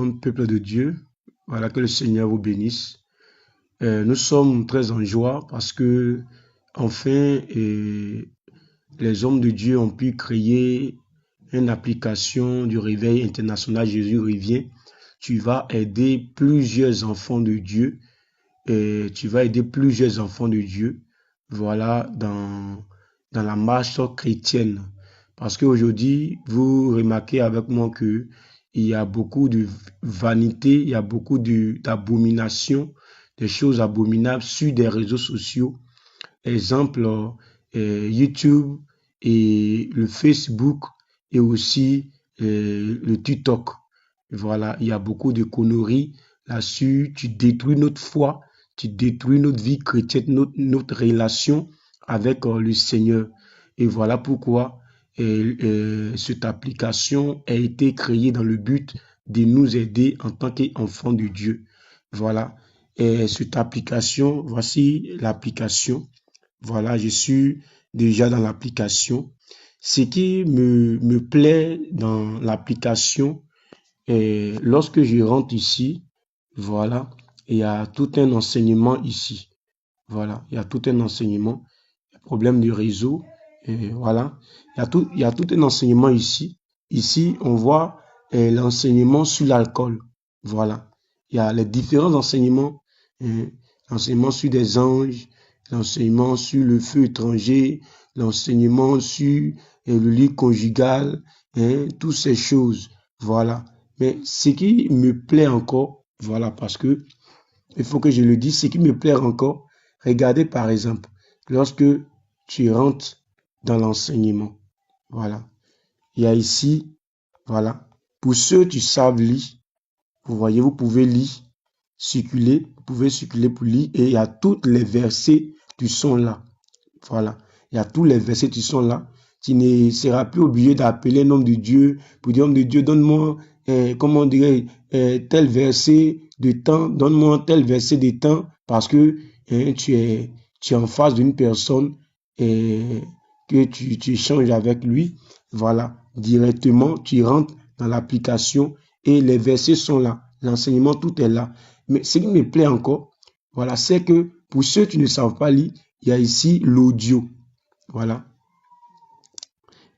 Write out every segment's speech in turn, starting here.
Shalom, peuple de Dieu. Voilà, que le Seigneur vous bénisse. Nous sommes très en joie parce que, enfin, les hommes de Dieu ont pu créer une application du réveil international Jésus revient. Tu vas aider plusieurs enfants de Dieu. Tu vas aider plusieurs enfants de Dieu, voilà, dans la marche chrétienne. Parce qu'aujourd'hui, vous remarquez avec moi que il y a beaucoup de vanité, il y a beaucoup d'abominations, des choses abominables sur des réseaux sociaux. Exemple, YouTube et le Facebook et aussi le TikTok. Voilà, il y a beaucoup de conneries là-dessus. Tu détruis notre foi, tu détruis notre vie chrétienne, notre relation avec le Seigneur. Et voilà pourquoi cette application a été créée dans le but de nous aider en tant qu'enfants de Dieu. Voilà. Et cette application, voici l'application. Voilà, je suis déjà dans l'application. Ce qui me plaît dans l'application, lorsque je rentre ici, voilà, il y a tout un enseignement ici. Voilà, il y a tout un enseignement. Problème du réseau, et voilà. Il y a tout un enseignement ici. Ici, on voit l'enseignement sur l'alcool. Voilà. Il y a les différents enseignements. L'enseignement sur des anges, l'enseignement sur le feu étranger, l'enseignement sur le lit conjugal, toutes ces choses. Voilà. Mais ce qui me plaît encore, voilà, parce que il faut que je le dise, ce qui me plaît encore, regardez par exemple, lorsque tu rentres dans l'enseignement, voilà, il y a ici, voilà, pour ceux qui savent lire, vous voyez, vous pouvez lire, circuler, vous pouvez circuler pour lire, et il y a tous les versets qui sont là, voilà, il y a tous les versets qui sont là. Tu ne seras plus obligé d'appeler un homme de Dieu pour dire, homme de Dieu, donne-moi, comment dirais tel verset de temps, donne-moi tel verset de temps, parce que tu es en face d'une personne que tu échanges avec lui. Voilà, directement, tu rentres dans l'application et les versets sont là. L'enseignement, tout est là. Mais ce qui me plaît encore, voilà, c'est que pour ceux qui ne savent pas lire, il y a ici l'audio. Voilà.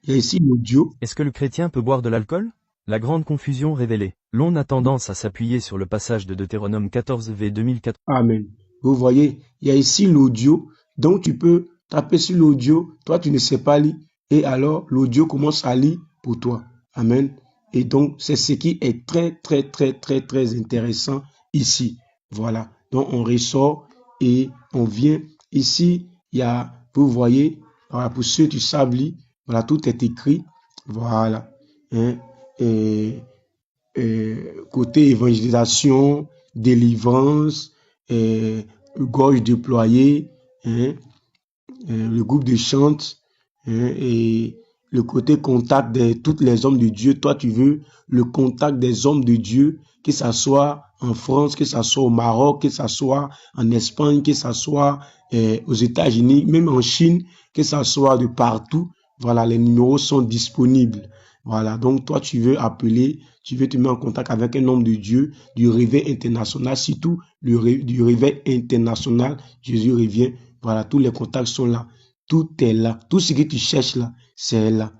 Il y a ici l'audio. Est-ce que le chrétien peut boire de l'alcool? La grande confusion révélée. L'on a tendance à s'appuyer sur le passage de Deutéronome 14v 2004. Amen. Vous voyez, il y a ici l'audio. Donc tu peux taper sur l'audio. Toi, tu ne sais pas lire. Et alors, l'audio commence à lire pour toi. Amen. Et donc, c'est ce qui est très, très, très, très, très intéressant ici. Voilà. Donc, on ressort et on vient. Ici, il y a, vous voyez, voilà, pour ceux qui savent lire, voilà, tout est écrit. Voilà. Côté évangélisation, délivrance, gorge déployée, le groupe de chante, et le côté contact de tous les hommes de Dieu. Toi, tu veux le contact des hommes de Dieu, que ça soit en France, que ça soit au Maroc, que ça soit en Espagne, que ça soit aux États-Unis, même en Chine, que ça soit de partout. Voilà, les numéros sont disponibles. Voilà, donc toi, tu veux appeler, tu veux te mettre en contact avec un homme de Dieu du réveil international, surtout du réveil international, Jésus revient. Voilà, tous les contacts sont là. Tout est là. Tout ce que tu cherches là, c'est là.